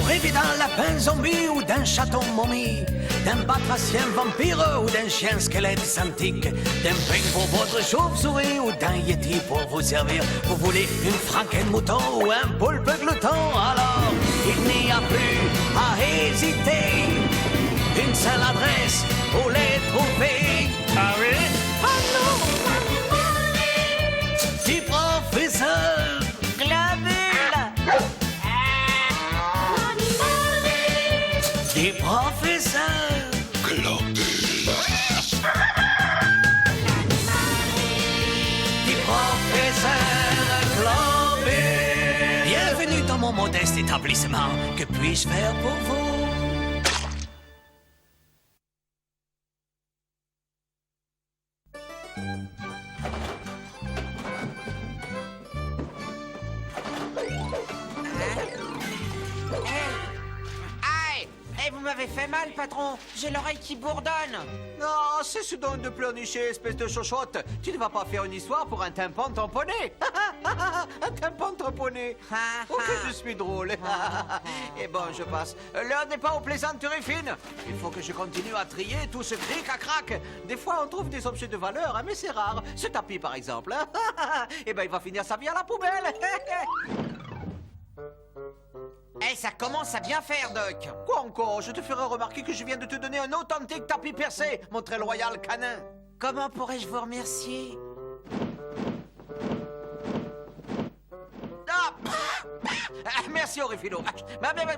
rêvez d'un lapin zombie ou d'un chaton momie, d'un batracien vampire ou d'un chien squelette antique, d'un peigne pour votre chauve-souris ou d'un yeti pour vous servir. Vous voulez une franken-mouton ou un poulpe glouton? Alors, il n'y a plus à hésiter. Une seule adresse pour les trouver. Ah oui? Ah non! Du professeur Globule. Du professeur Globule. Du professeur Globule. Bienvenue dans mon modeste établissement. Que puis-je faire pour vous? Aïe! Eh, vous m'avez fait mal, patron. J'ai l'oreille qui bourdonne. Non, c'est ce donc de pleurnicher, espèce de chochotte. Tu ne vas pas faire une histoire pour un tympan tamponné. Un tympan tamponné. Oh, que je suis drôle. Et bon, je passe. L'heure n'est pas aux plaisanteries fines. Il faut que je continue à trier tout ce cric-à-crac. Des fois, on trouve des objets de valeur, hein, mais c'est rare. Ce tapis, par exemple. Eh ben, il va finir sa vie à la poubelle. Eh, ça commence à bien faire, Doc. Quoi encore? Je te ferai remarquer que je viens de te donner un authentique tapis percé, mon très loyal canin. Comment pourrais-je vous remercier? Ah! Merci, Orifilo.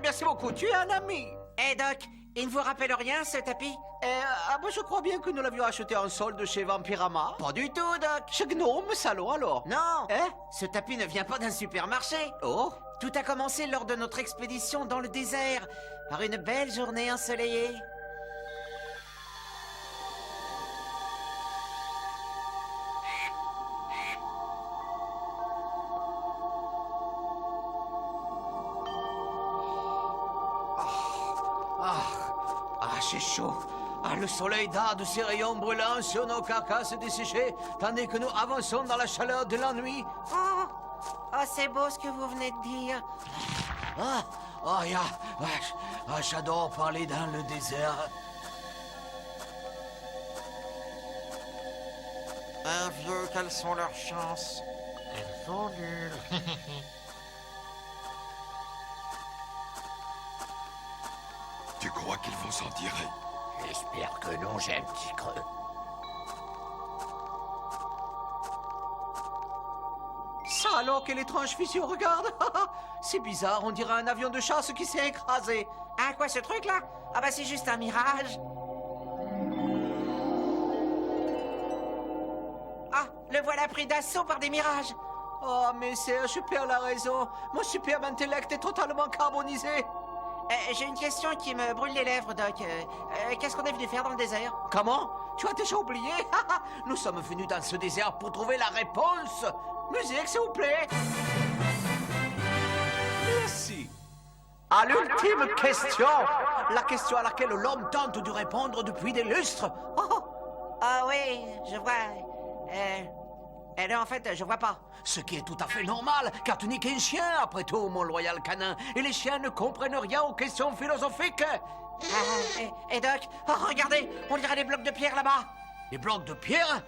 Merci beaucoup, tu es un ami. Eh, Doc, il ne vous rappelle rien, ce tapis? Je crois bien que nous l'avions acheté en solde chez Vampirama. Pas du tout, Doc. Chez Gnome Salon, alors. Non. Hein? Ce tapis ne vient pas d'un supermarché. Oh? Tout a commencé lors de notre expédition dans le désert, par une belle journée ensoleillée. C'est chaud. Ah, le soleil darde de ses rayons brûlants sur nos carcasses desséchées, tandis que nous avançons dans la chaleur de la nuit. Oh, c'est beau ce que vous venez de dire. J'adore parler dans le désert. Un vieux, quelles sont leurs chances? Elles sont nulles. Tu crois qu'ils vont s'en tirer? J'espère que non, j'ai un petit creux. Ça alors, quelle étrange fissure, regarde. C'est bizarre, on dirait un avion de chasse qui s'est écrasé. Ah, quoi, ce truc-là? Ah bah, c'est juste un mirage. Ah, le voilà pris d'assaut par des mirages. Oh, mais Serge, je perds la raison. Mon superbe intellect est totalement carbonisé. J'ai une question qui me brûle les lèvres, Doc. Qu'est-ce qu'on est venu faire dans le désert? Comment? Tu as déjà oublié? Nous sommes venus dans ce désert pour trouver la réponse. Musique, s'il vous plaît. Merci. À l'ultime question, la question à laquelle l'homme tente de répondre depuis des lustres. Ah oui, je vois. Non, en fait, je vois pas. Ce qui est tout à fait normal, car tu n'es qu'un chien, après tout, mon loyal canin. Et les chiens ne comprennent rien aux questions philosophiques. Et Doc, regardez, on dirait des blocs de pierre là-bas. Des blocs de pierre?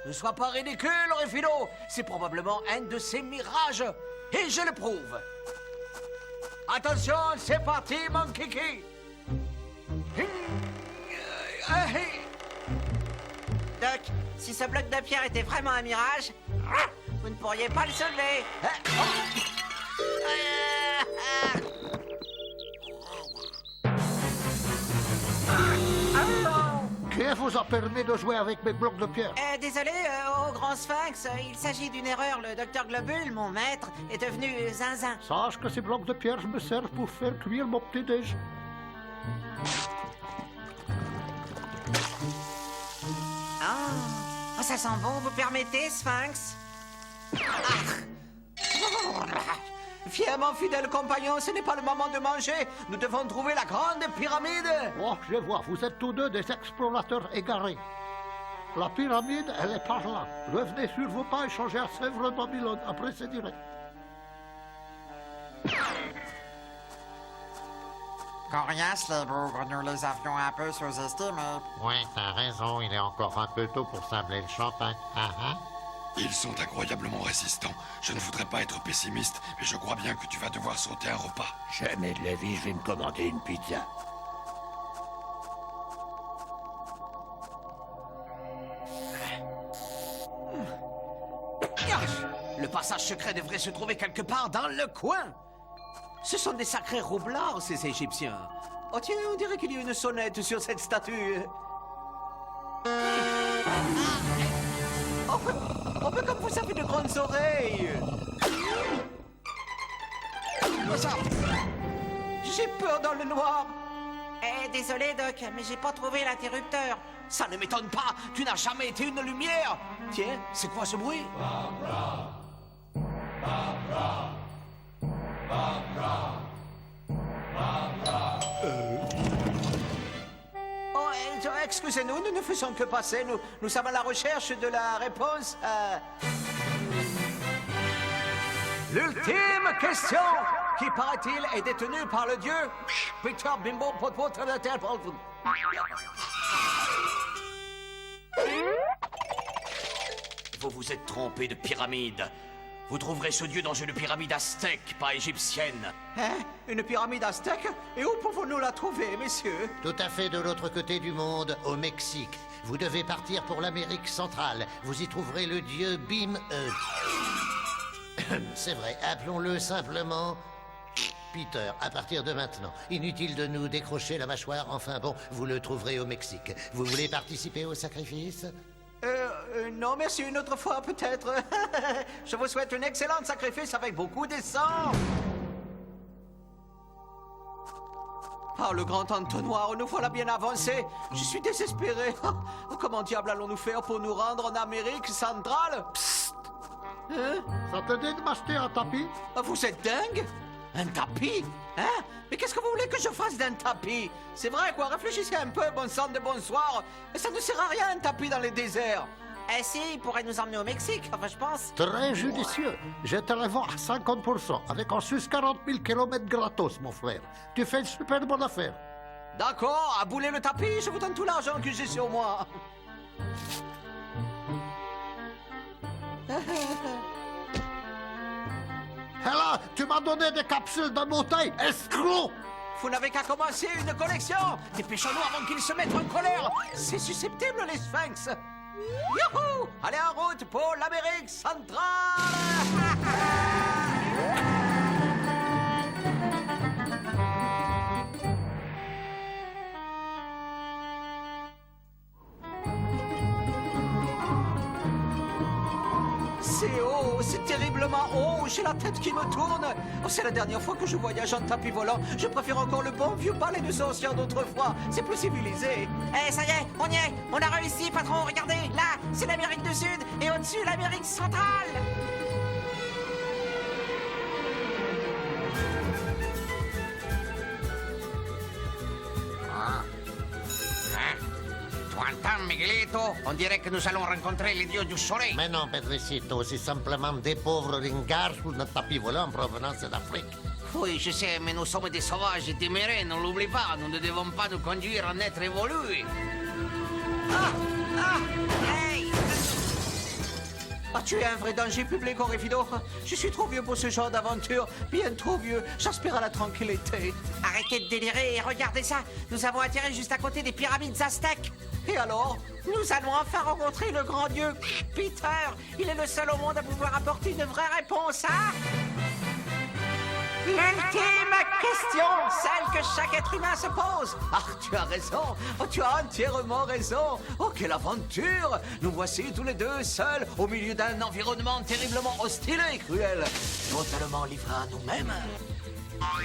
Ne sois pas ridicule, Orifilo. C'est probablement un de ces mirages. Et je le prouve. Attention, c'est parti, mon kiki. Doc, si ce bloc de pierre était vraiment un mirage, vous ne pourriez pas le soulever. Qui vous a permis de jouer avec mes blocs de pierre? Désolé, au grand sphinx, il s'agit d'une erreur. Le docteur Globule, mon maître, est devenu zinzin. Sache que ces blocs de pierre me servent pour faire cuire mon petit-déj. Ah, ça sent bon, vous permettez, sphinx? Fièrement fidèle compagnon, ce n'est pas le moment de manger. Nous devons trouver la grande pyramide. Oh, je vois, vous êtes tous deux des explorateurs égarés. La pyramide, elle est par là. Revenez sur vos pas et changez à Sèvres Babylone. Après, c'est direct. Coriace, les bougres, nous les avions un peu sous-estimés. Ouais, t'as raison, il est encore un peu tôt pour sabler le champagne. Ah ah. Ils sont incroyablement résistants. Je ne voudrais pas être pessimiste, mais je crois bien que tu vas devoir sauter un repas. Jamais de la vie, je vais me commander une pizza. Le passage secret devrait se trouver quelque part dans le coin. Ce sont des sacrés roublards, ces Égyptiens. Oh tiens, on dirait qu'il y a une sonnette sur cette statue. Oh, mais comme vous avez de grandes oreilles. Ça, j'ai peur dans le noir. Désolé, Doc, mais j'ai pas trouvé l'interrupteur. Ça ne m'étonne pas, tu n'as jamais été une lumière. Tiens, c'est quoi ce bruit? Oh, excusez-nous, nous ne faisons que passer. Nous sommes à la recherche de la réponse à... L'ultime question, qui paraît-il est détenue par le dieu Peter Bimbo Potpo Tradatel. Vous vous êtes trompé de pyramide. Vous trouverez ce dieu dans une pyramide aztèque, pas égyptienne. Hein? Une pyramide aztèque? Et où pouvons-nous la trouver, messieurs? Tout à fait de l'autre côté du monde, au Mexique. Vous devez partir pour l'Amérique centrale. Vous y trouverez le dieu Bim... C'est vrai, appelons-le simplement... Peter, à partir de maintenant. Inutile de nous décrocher la mâchoire. Enfin bon, vous le trouverez au Mexique. Vous voulez participer au sacrifice? Non, merci, une autre fois peut-être. Je vous souhaite un excellent sacrifice avec beaucoup de sang. Ah, le grand entonnoir, nous voilà bien avancés. Je suis désespéré. Comment diable allons-nous faire pour nous rendre en Amérique centrale? Psst. Hein? Ça te dit de m'acheter un tapis? Vous êtes dingue? Un tapis? Hein? Mais qu'est-ce que vous voulez que je fasse d'un tapis? C'est vrai, quoi, réfléchissez un peu, bon sang de bonsoir. Ça ne sert à rien, un tapis dans les déserts. Si, il pourrait nous emmener au Mexique, enfin, je pense. Très judicieux. Je te le vends à 50%, avec en sus 40 000 kilomètres gratos, mon frère. Tu fais une super bonne affaire. D'accord, à bouler le tapis, je vous donne tout l'argent que j'ai sur moi. Hé là, tu m'as donné des capsules de bouteilles, escroc! Vous n'avez qu'à commencer une collection. Dépêchons-nous avant qu'ils se mettent en colère. C'est susceptible, les sphinx. Youhou! Allez en route pour l'Amérique centrale. C'est haut, c'est terriblement haut, j'ai la tête qui me tourne. Oh, c'est la dernière fois que je voyage en tapis volant. Je préfère encore le bon vieux balai de sorcière d'autrefois. C'est plus civilisé. Ça y est, on a réussi, patron, regardez, là, c'est l'Amérique du Sud, et au-dessus, l'Amérique centrale. Tu entends, Miguelito? On dirait que nous allons rencontrer les dieux du soleil. Mais non, Pedricito, c'est simplement des pauvres ringards sur notre tapis volant en provenance d'Afrique. Oui, je sais, mais nous sommes des sauvages et téméraires, ne l'oublie pas. Nous ne devons pas nous conduire en être évolués. Hey! Ah, tu es un vrai danger public, Orifido. Je suis trop vieux pour ce genre d'aventure. Bien trop vieux. J'aspire à la tranquillité. Arrêtez de délirer et regardez ça. Nous avons atterri juste à côté des pyramides aztèques. Et alors? Nous allons enfin rencontrer le grand dieu Peter. Il est le seul au monde à pouvoir apporter une vraie réponse à... l'ultime question, celle que chaque être humain se pose. Ah, tu as raison. Oh, tu as entièrement raison. Oh, quelle aventure. Nous voici tous les deux seuls au milieu d'un environnement terriblement hostile et cruel. Totalement livrés à nous-mêmes.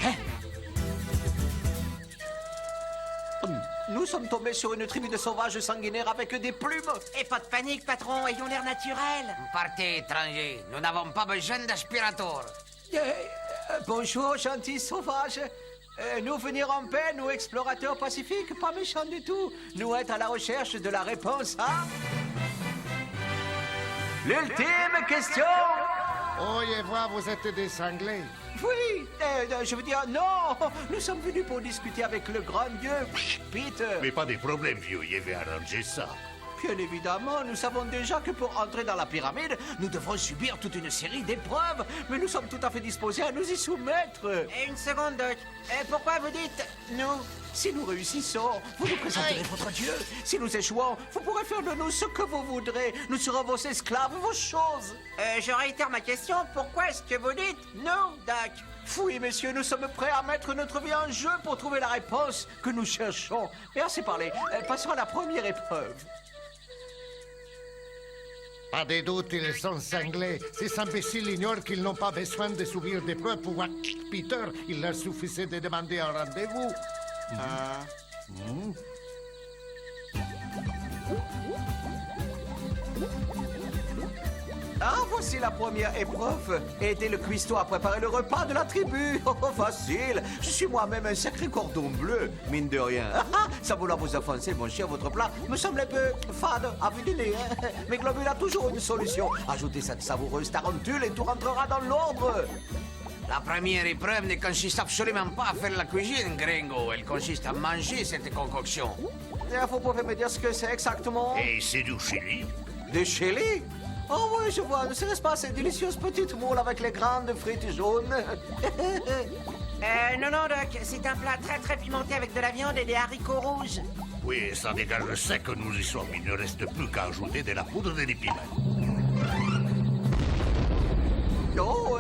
Hein? Nous sommes tombés sur une tribu de sauvages sanguinaires avec des plumes. Et pas de panique, patron, ayons l'air naturel. Partez, étrangers. Nous n'avons pas besoin d'aspirateur. Bonjour, gentils sauvages. Nous venir en paix, nous explorateurs pacifiques, pas méchants du tout. Nous être à la recherche de la réponse à... l'ultime question. Oyez voir, vous êtes des cinglés. Oui, je veux dire, non. Nous sommes venus pour discuter avec le grand dieu, Peter. Mais pas des problèmes, vieux, il avait arrangé ça. Bien évidemment, nous savons déjà que pour entrer dans la pyramide, nous devrons subir toute une série d'épreuves, mais nous sommes tout à fait disposés à nous y soumettre. Et une seconde, Doc. Pourquoi vous dites nous? Si nous réussissons, vous nous présenterez votre dieu. Si nous échouons, vous pourrez faire de nous ce que vous voudrez. Nous serons vos esclaves, vos choses. Je réitère ma question. Pourquoi est-ce que vous dites nous, Doc? Oui, messieurs, nous sommes prêts à mettre notre vie en jeu pour trouver la réponse que nous cherchons. Et assez parlé, passons à la première épreuve. Pas de doute, ils sont cinglés. Ces imbéciles ignorent qu'ils n'ont pas besoin de subir des preuves pour voir Peter. Il leur suffisait de demander un rendez-vous. Ah, voici la première épreuve. Aider le cuistot à préparer le repas de la tribu. Oh, facile. Je suis moi-même un sacré cordon bleu, mine de rien. Sans vouloir vous offenser, mon cher, votre plat me semble un peu fade à vue du nez. Mais Globule a toujours une solution. Ajoutez cette savoureuse tarentule et tout rentrera dans l'ordre. La première épreuve ne consiste absolument pas à faire la cuisine, Gringo. Elle consiste à manger cette concoction. Vous pouvez me dire ce que c'est exactement? Et c'est du chili. Des chili? Oh oui, je vois. Ne serait-ce pas ces délicieuses petites moules avec les grandes frites jaunes? Non, Doc. C'est un plat très très pimenté avec de la viande et des haricots rouges. Oui, ça dégage le sec que nous y sommes. Il ne reste plus qu'à ajouter de la poudre de piment. Oh,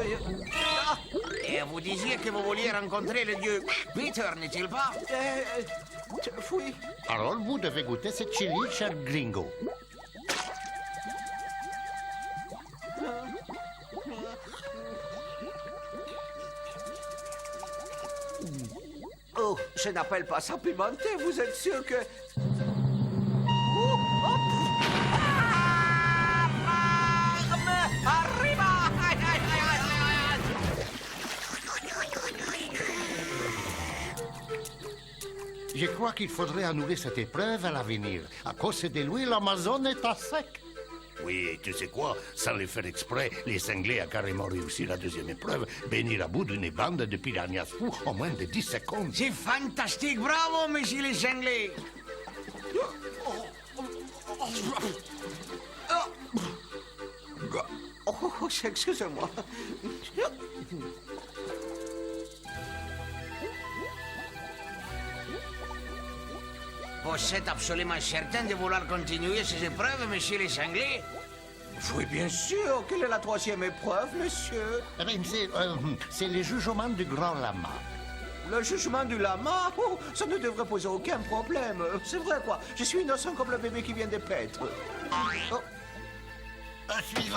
Et vous disiez que vous vouliez rencontrer le dieu Peter, n'est-il pas? oui. Alors, vous devez goûter cette chili, cher Gringo. Oh, je n'appelle pas ça pimenté. Vous êtes sûr que... Arriba! Je crois qu'il faudrait annuler cette épreuve à l'avenir. À cause de lui, l'Amazon est à sec. Oui, et tu sais quoi? Sans le faire exprès, les cinglés a carrément réussi la deuxième épreuve, venir à bout d'une bande de piranhas fous en moins de 10 secondes. C'est fantastique, bravo, monsieur les cinglés. Oh, excusez-moi. Vous êtes absolument certain de vouloir continuer ces épreuves, monsieur les cinglés? Oui, bien sûr. Quelle est la troisième épreuve, monsieur? Eh bien, c'est le jugement du grand lama. Le jugement du lama? Oh, ça ne devrait poser aucun problème. C'est vrai, quoi. Je suis innocent comme le bébé qui vient de paître. Oh. Suivant.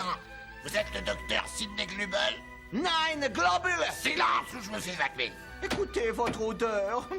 Vous êtes le docteur Sidney Glubel? Nine Globule! Silence ou je me fais évacuer. Écoutez votre odeur.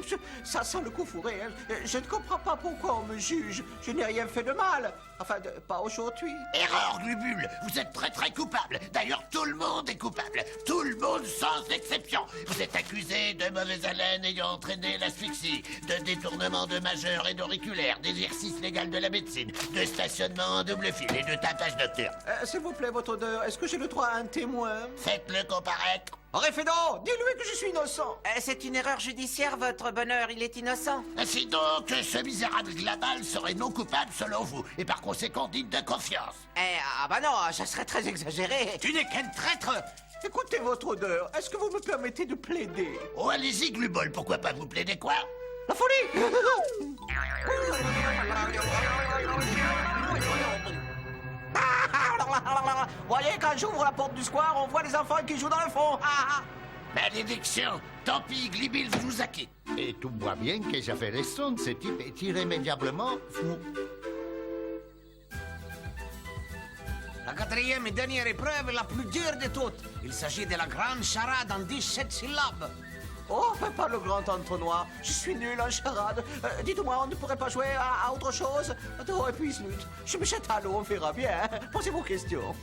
Ça sent le coup fourré. Je ne comprends pas pourquoi on me juge. Je n'ai rien fait de mal. Enfin, pas aujourd'hui. Erreur, Glubule. Vous êtes très très coupable. D'ailleurs, tout le monde est coupable. Tout le monde sans exception. Vous êtes accusé de mauvaise haleine ayant entraîné l'asphyxie, de détournement de majeur et d'auriculaire, d'exercice légal de la médecine, de stationnement en double fil et de tapage nocturne. S'il vous plaît, votre odeur, est-ce que j'ai le droit à un témoin? Faites-le comparaître. Réfédo, dis-lui que je suis innocent. C'est une erreur judiciaire, votre bonheur. Il est innocent. Ainsi donc, ce misérable glabal serait non coupable selon vous, et par conséquent digne de confiance. Ah bah non, ça serait très exagéré. Tu n'es qu'un traître! Écoutez votre odeur, est-ce que vous me permettez de plaider? Oh, allez-y, Glubol, pourquoi pas vous plaider quoi? La folie! Voyez, quand j'ouvre la porte du square, on voit les enfants qui jouent dans le fond. Malédiction! Tant pis, Glibil vous acquitte. Et tu vois bien que j'avais raison, ce type est irrémédiablement fou. La quatrième et dernière épreuve est la plus dure de toutes. Il s'agit de la grande charade en 17 syllabes. Oh, pas le grand entonnoir. Je suis nul en charade. Dites-moi, on ne pourrait pas jouer à autre chose? Oh, et puis, Slut, je me jette à l'eau, on verra bien. Posez vos questions.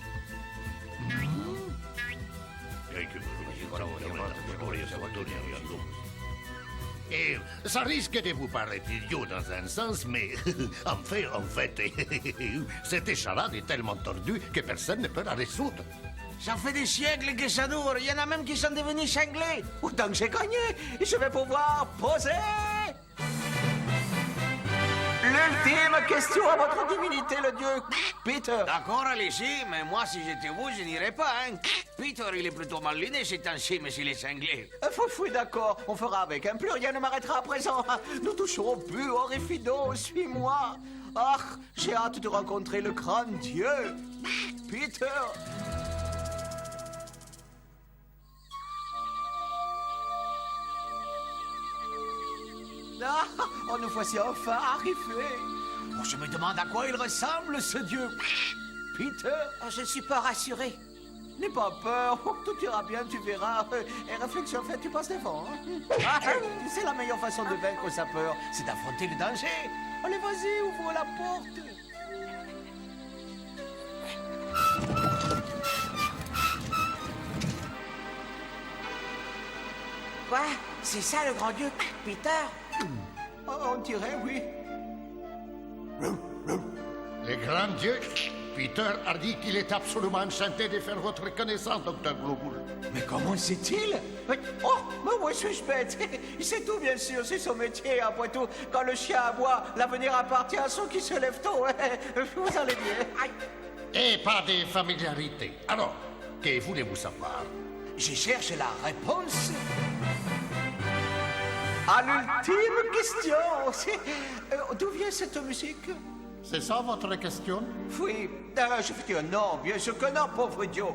Et ça risque de vous paraître idiot dans un sens, mais en fait, cette charade est tellement tordue que personne ne peut la résoudre. Ça fait des siècles que ça dure. Il y en a même qui sont devenus cinglés. Autant que j'ai gagné, et je vais pouvoir poser l'ultime question à votre divinité, le dieu Peter. D'accord, allez-y, mais moi, si j'étais vous, je n'irais pas, hein. Peter, il est plutôt mal luné ces temps-ci, mais s'il est cinglé. Foufoui, d'accord, on fera avec, hein. Plus rien ne m'arrêtera à présent. Nous touchons au but, Orifido, suis-moi. Ah, j'ai hâte de rencontrer le grand dieu Peter. Ah, oh, nous voici enfin arrivés. Oh, je me demande à quoi il ressemble, ce dieu. Peter, Oh, je ne suis pas rassuré. n'aie pas peur, oh, tout ira bien, tu verras. Et réflexion faite, tu passes devant. Hein. C'est la meilleure façon de vaincre sa peur, c'est d'affronter le danger. Allez, vas-y, ouvre la porte. Quoi? C'est ça le grand dieu Peter? Oh, on dirait, oui. Le grand dieu, Peter a dit qu'il est absolument enchanté de faire votre connaissance, Dr. Globule. Mais comment sait-il? Oh, mais où suis-je bête? Il sait tout, bien sûr, c'est son métier, après tout. Quand le chien aboie, l'avenir appartient à ceux qui se lèvent tôt. Vous allez bien. Aïe. Et pas de familiarité. Alors, que voulez-vous savoir? Je cherche la réponse à l'ultime question. D'où vient cette musique? C'est ça votre question? Oui, je veux dire non, bien sûr que non, pauvre idiot.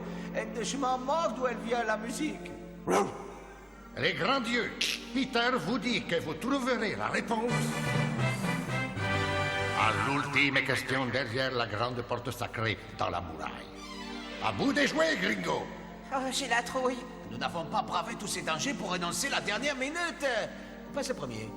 Je m'en moque d'où elle vient, la musique. Le grand dieu, Peter vous dit que vous trouverez la réponse à l'ultime question derrière la grande porte sacrée dans la muraille. À bout de jouer, gringo! Oh, j'ai la trouille. Nous n'avons pas bravé tous ces dangers pour renoncer la dernière minute. Passe le premier.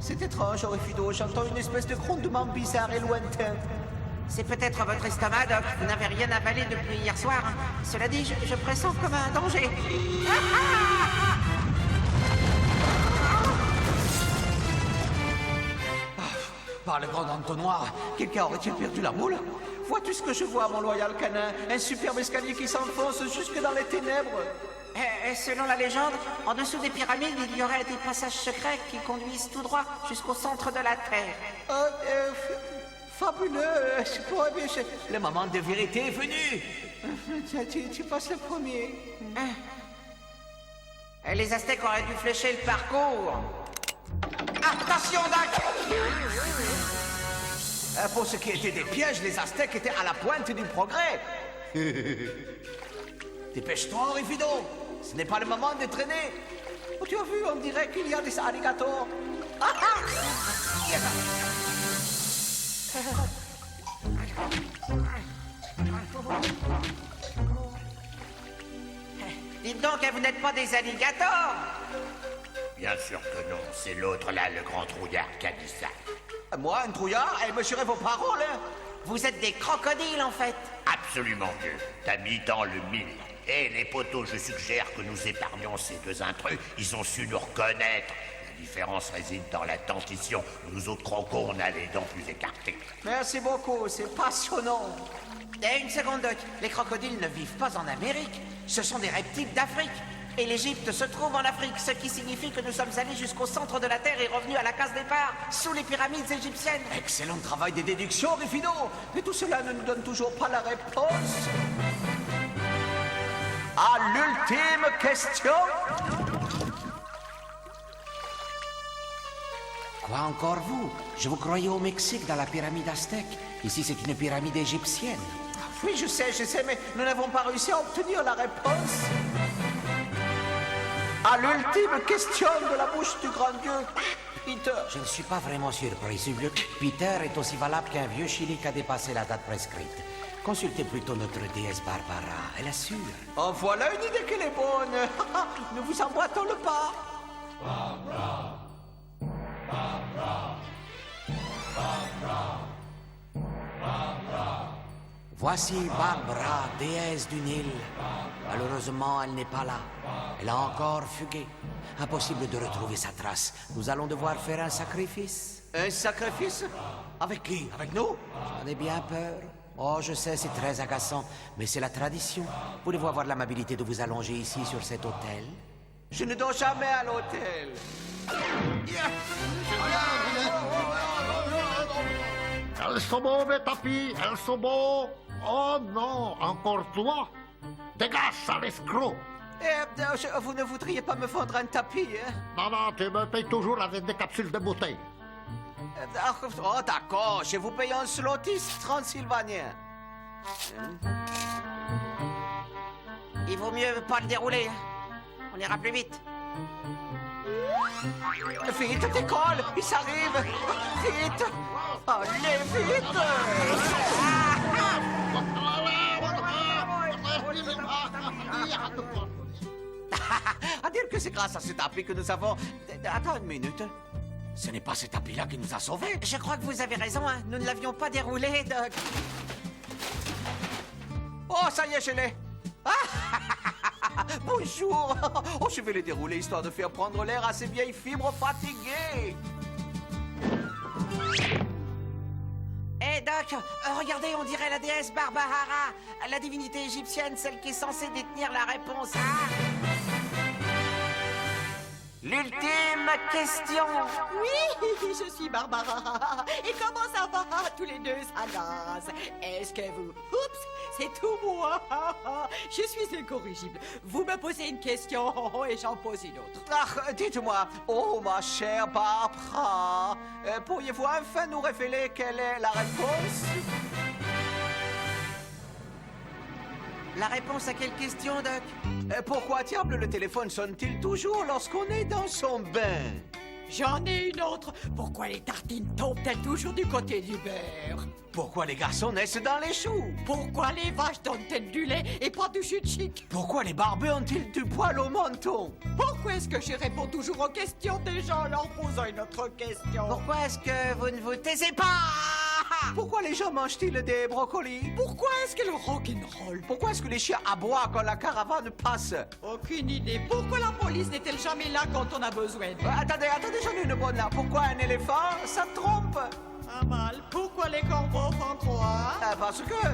C'est étrange, Orifido, j'entends une espèce de grondement bizarre et lointain. C'est peut-être votre estomac, Doc. Vous n'avez rien avalé depuis hier soir. Cela dit, je pressens comme un danger. Par le grand entonnoir, Quelqu'un aurait-il perdu la moule? Vois-tu ce que je vois, mon loyal canin? Un superbe escalier qui s'enfonce jusque dans les ténèbres. Selon la légende, en dessous des pyramides, il y aurait des passages secrets qui conduisent tout droit jusqu'au centre de la Terre. Fabuleux, je pourrais bien... le moment de vérité est venu. Tu passes le premier. Les Aztèques auraient dû flécher le parcours. Attention, Doc! Pour ce qui était des pièges, les Aztèques étaient à la pointe du progrès. Dépêche-toi, Orifido. Ce n'est pas le moment de traîner. Oh, tu as vu, on dirait qu'il y a des alligators. Dites donc, vous n'êtes pas des alligators? Bien sûr que non, c'est l'autre là, le grand trouillard qui a dit ça. Moi, un trouillard, et mesurez vos paroles. Hein. Vous êtes des crocodiles, en fait. Absolument, vieux. T'as mis dans le mille. Et les poteaux, je suggère que nous épargnions ces deux intrus. Ils ont su nous reconnaître. La différence réside dans la dentition. Nous autres crocos, on a les dents plus écartées. Merci beaucoup, c'est passionnant. Une seconde, Doc. Les crocodiles ne vivent pas en Amérique. Ce sont des reptiles d'Afrique. Et l'Égypte se trouve en Afrique, ce qui signifie que nous sommes allés jusqu'au centre de la Terre et revenus à la case départ, sous les pyramides égyptiennes. Excellent travail de déduction, Orifido. Mais tout cela ne nous donne toujours pas la réponse à l'ultime question. Quoi encore vous? Je vous croyais au Mexique, dans la pyramide aztèque. Ici, c'est une pyramide égyptienne. Oui, je sais, mais nous n'avons pas réussi à obtenir la réponse à l'ultime question de la bouche du grand dieu Peter. Je ne suis pas vraiment surpris. Ce vieux Peter est aussi valable qu'un vieux chili qui a dépassé la date prescrite. Consultez plutôt notre déesse Barbara, elle assure. En voilà une idée qu'elle est bonne. Nous vous emboîtons le pas. Barbara. Barbara. Barbara. Barbara. Voici Barbara, déesse du Nil. Malheureusement, elle n'est pas là. Elle a encore fugué. Impossible de retrouver sa trace. Nous allons devoir faire un sacrifice. Un sacrifice? Avec qui? Avec nous? J'en ai bien peur. Oh, je sais, c'est très agaçant, mais c'est la tradition. Voulez-vous avoir l'amabilité de vous allonger ici sur cet hôtel? Je ne dors jamais à l'hôtel. Elles sont beaux, mes tapis, elles sont beaux. Oh non, encore toi? Dégage, sale escroc. Vous ne voudriez pas me vendre un tapis, hein? Non, tu me payes toujours avec des capsules de bouteille. Oh, d'accord, je vous paye un slotis transylvanien. Il vaut mieux pas le dérouler. On ira plus vite. Vite, décolle, il s'arrive. Vite. Allez, vite. À dire que c'est grâce à ce tapis que nous avons... Attends une minute. Ce n'est pas ce tapis-là qui nous a sauvés. Je crois que vous avez raison, hein. Nous ne l'avions pas déroulé, Doc. Oh, ça y est, je l'ai. Bonjour. Oh, je vais le dérouler histoire de faire prendre l'air à ces vieilles fibres fatiguées. Hé, Doc, regardez, on dirait la déesse Barbahara, la divinité égyptienne, celle qui est censée détenir la réponse à... l'ultime question. Oui, je suis Barbara. Et comment ça va tous les deux, Sanas? Est-ce que vous... Oups, c'est tout moi. Je suis incorrigible. Vous me posez une question et j'en pose une autre. Ah, dites-moi, oh ma chère Barbara, pourriez-vous enfin nous révéler quelle est la réponse? La réponse à quelle question, Doc? Pourquoi diable le téléphone sonne-t-il toujours lorsqu'on est dans son bain? J'en ai une autre. Pourquoi les tartines tombent-elles toujours du côté du beurre? Pourquoi les garçons naissent dans les choux? Pourquoi les vaches donnent-elles du lait et pas du jus de chic? Pourquoi les barbus ont-ils du poil au menton? Pourquoi est-ce que je réponds toujours aux questions des gens en leur posant une autre question? Pourquoi est-ce que vous ne vous taisez pas? Pourquoi les gens mangent-ils des brocolis? Pourquoi est-ce que le rock'n'roll? Pourquoi est-ce que les chiens aboient quand la caravane passe? Aucune idée. Pourquoi la police n'est-elle jamais là quand on a besoin d'elle? Attendez, j'en ai une bonne là. Pourquoi un éléphant, ça trompe? Pas mal. Pourquoi les corbeaux font trois? Parce que...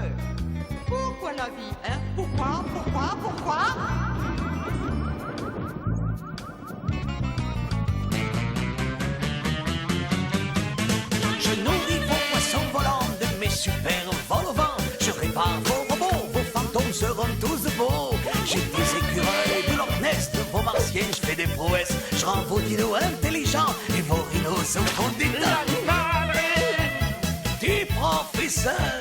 Pourquoi la vie, hein? Pourquoi? Je nourris vos poissons volants de mes super vols au vent. Je répare vos robots, vos fantômes seront tous beaux. J'ai des écureuils de Loch Ness, de vos martiens, je fais des prouesses. Je rends vos dinos intelligents et vos rhinos se font des l'animal du professeur.